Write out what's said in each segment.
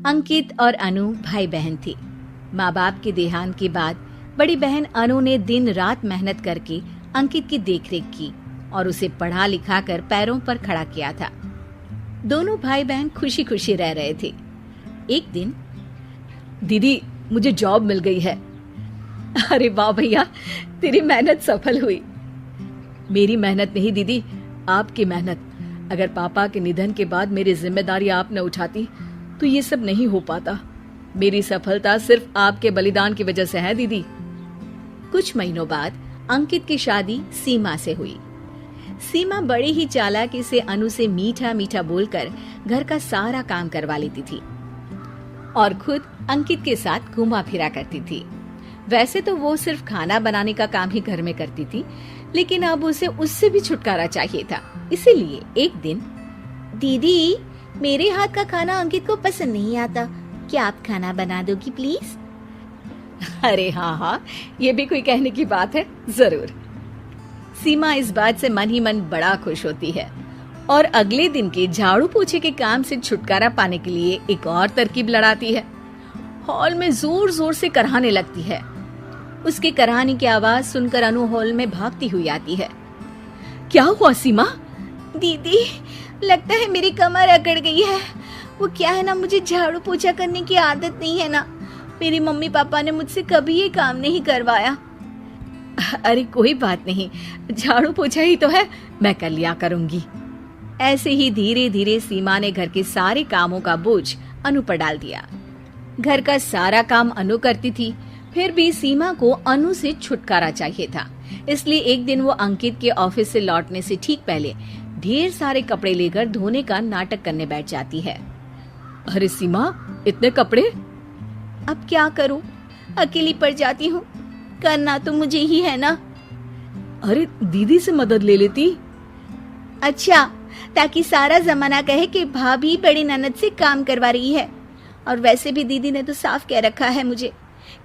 अंकित और अनु भाई बहन थे। माँ बाप के देहांत के बाद बड़ी बहन अनु ने दिन रात मेहनत करके अंकित की देखरेख की और उसे पढ़ा लिखा कर पैरों पर खड़ा किया था। दोनों भाई बहन खुशी खुशी रह रहे थे। एक दिन, दीदी मुझे जॉब मिल गई है। अरे वाह भैया, तेरी मेहनत सफल हुई। मेरी मेहनत नहीं दीदी, आपकी मेहनत। अगर पापा के निधन के बाद मेरी जिम्मेदारी आप न उठाती तो ये सब नहीं हो पाता। मेरी सफलता सिर्फ आपके बलिदान की वजह से है दीदी। कुछ महीनों बाद अंकित की शादी सीमा से हुई। सीमा बड़ी ही चालाकी से अनु से मीठा मीठा बोलकर घर का सारा काम करवा लेती थी और खुद अंकित के साथ घुमा फिरा करती थी। वैसे तो वो सिर्फ खाना बनाने का काम ही घर में करती थी, लेकिन अब उसे उससे भी छुटकारा चाहिए था। इसीलिए एक दिन, दीदी मेरे हाथ का खाना अंकित को पसंद नहीं आता, क्या आप खाना बना दोगी प्लीज? अरे हाँ, ये भी कोई कहने की बात है, जरूर। सीमा इस बात से मन ही मन बड़ा खुश होती है और अगले दिन के झाड़ू पोछे के काम से छुटकारा पाने के लिए एक और तरकीब लड़ाती है। हॉल में जोर जोर से कराहने लगती है। उसके कराहने की आवाज सुनकर अनु हॉल में भागती हुई आती है। क्या हुआ सीमा? दीदी लगता है मेरी कमर अकड़ गई है। वो क्या है ना, मुझे झाड़ू पोछा करने की आदत नहीं है ना। मेरी मम्मी पापा ने मुझसे कभी ये काम नहीं करवाया। अरे कोई बात नहीं, झाड़ू पोछा ही तो है, मैं कर लिया करूंगी। ऐसे ही धीरे धीरे सीमा ने घर के सारे कामों का बोझ अनु पर डाल दिया। घर का सारा काम अनु करती थी, फिर भी सीमा को अनु से छुटकारा चाहिए था। इसलिए एक दिन वो अंकित के ऑफिस से लौटने से ठीक पहले ढेर सारे कपड़े लेकर धोने का नाटक करने बैठ जाती है। अरे सीमा, इतने कपड़े? अब क्या करूं, अकेली पड़ जाती हूँ। करना तो मुझे ही है ना। अरे दीदी से मदद ले लेती। अच्छा, ताकि सारा जमाना कहे कि भाभी बड़ी ननद से काम करवा रही है। और वैसे भी दीदी ने तो साफ कह रखा है मुझे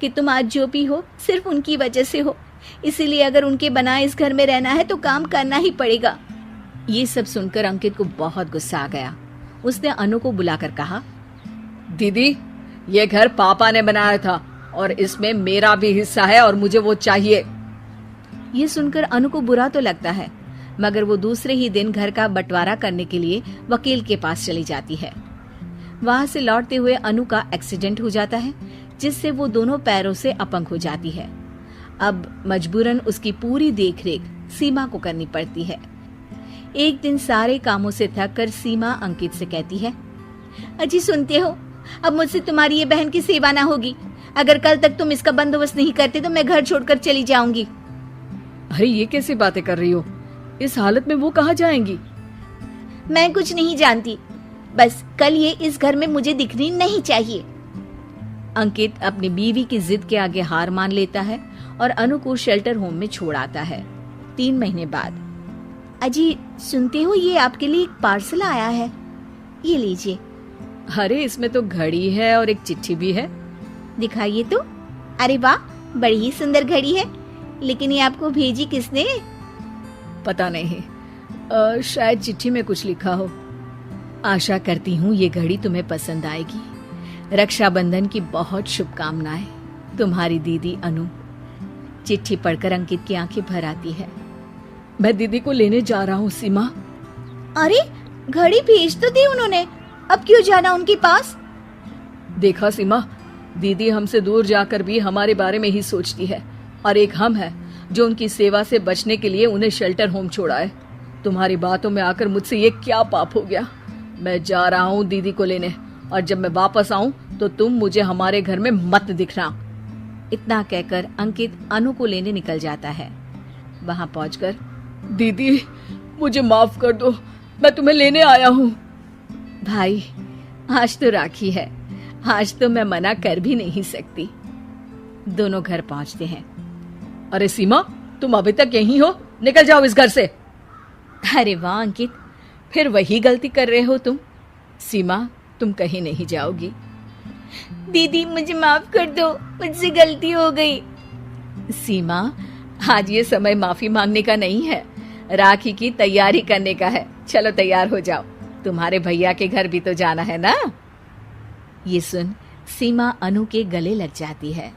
कि तुम आज जो भी हो सिर्फ उनकी वजह से हो, इसीलिए अगर उनके बनाए इस घर में रहना है तो काम करना ही पड़ेगा। ये सब सुनकर अंकित को बहुत गुस्सा आ गया। उसने अनु को बुलाकर कहा, दीदी ये घर पापा ने बनाया था और इसमें मेरा भी हिस्सा है और मुझे वो चाहिए। ये सुनकर अनु को बुरा तो लगता है, मगर वो दूसरे ही दिन घर का बंटवारा करने के लिए वकील के पास चली जाती है। वहां से लौटते हुए अनु का एक्सीडेंट हो जाता है, जिससे वो दोनों पैरों से अपंग हो जाती है। अब मजबूरन उसकी पूरी देखरेख सीमा को करनी पड़ती है। एक दिन सारे कामों से थक कर सीमा अंकित से कहती है, अजी सुनते हो, अब मुझसे तुम्हारी ये बहन की सेवा ना होगी। अगर कल तक तुम इसका बंदोबस्त नहीं करते तो मैं घर छोड़कर चली जाऊंगी। अरे ये कैसी बातें कर रही हो? इस हालत में वो कहाँ जाएंगी? मैं कुछ नहीं जानती, बस कल ये इस घर में मुझे दिखनी नहीं चाहिए। अंकित अपनी बीवी की जिद के आगे हार मान लेता है और अनु को शेल्टर होम में छोड़ आता है। 3 महीने बाद, अजी सुनते हो, ये आपके लिए एक पार्सल आया है, ये लीजिए। अरे इसमें तो घड़ी है और एक चिट्ठी भी है। दिखाइए तो। अरे वाह, बड़ी ही सुंदर घड़ी है, लेकिन ये आपको भेजी किसने? पता नहीं, शायद चिट्ठी में कुछ लिखा हो। आशा करती हूँ ये घड़ी तुम्हें पसंद आएगी। रक्षाबंधन की बहुत शुभकामनाएं, तुम्हारी दीदी अनु। चिट्ठी पढ़कर अंकित की आंखें भर आती है। मैं दीदी को लेने जा रहा हूँ सीमा। अरे घड़ी भेज तो दी उन्होंने, अब क्यों जाना उनके पास? देखा सीमा, दीदी हमसे दूर जाकर भी हमारे बारे में ही सोचती है, और एक हम है जो उनकी सेवा से बचने के लिए उन्हें शेल्टर होम छोड़ा है। तुम्हारी बातों में आकर मुझसे ये क्या पाप हो गया? मैं जा रहा हूँ दीदी को लेने, और जब मैं वापस आऊं तो तुम मुझे हमारे घर में मत दिखना। इतना कहकर अंकित अनु को लेने निकल जाता है। वहां पहुंचकर, दीदी मुझे माफ कर दो, मैं तुम्हें लेने आया हूँ। भाई आज तो राखी है, आज तो मैं मना कर भी नहीं सकती। दोनों घर पहुंचते हैं। अरे सीमा, तुम अभी तक यहीं हो? निकल जाओ इस घर से। अरे वाह अंकित, फिर वही गलती कर रहे हो तुम। सीमा, तुम कहीं नहीं जाओगी। दीदी मुझे माफ कर दो, मुझसे गलती हो गई। सीमा, आज ये समय माफी मांगने का नहीं है, राखी की तैयारी करने का है। चलो तैयार हो जाओ, तुम्हारे भैया के घर भी तो जाना है ना। ये सुन सीमा अनु के गले लग जाती है।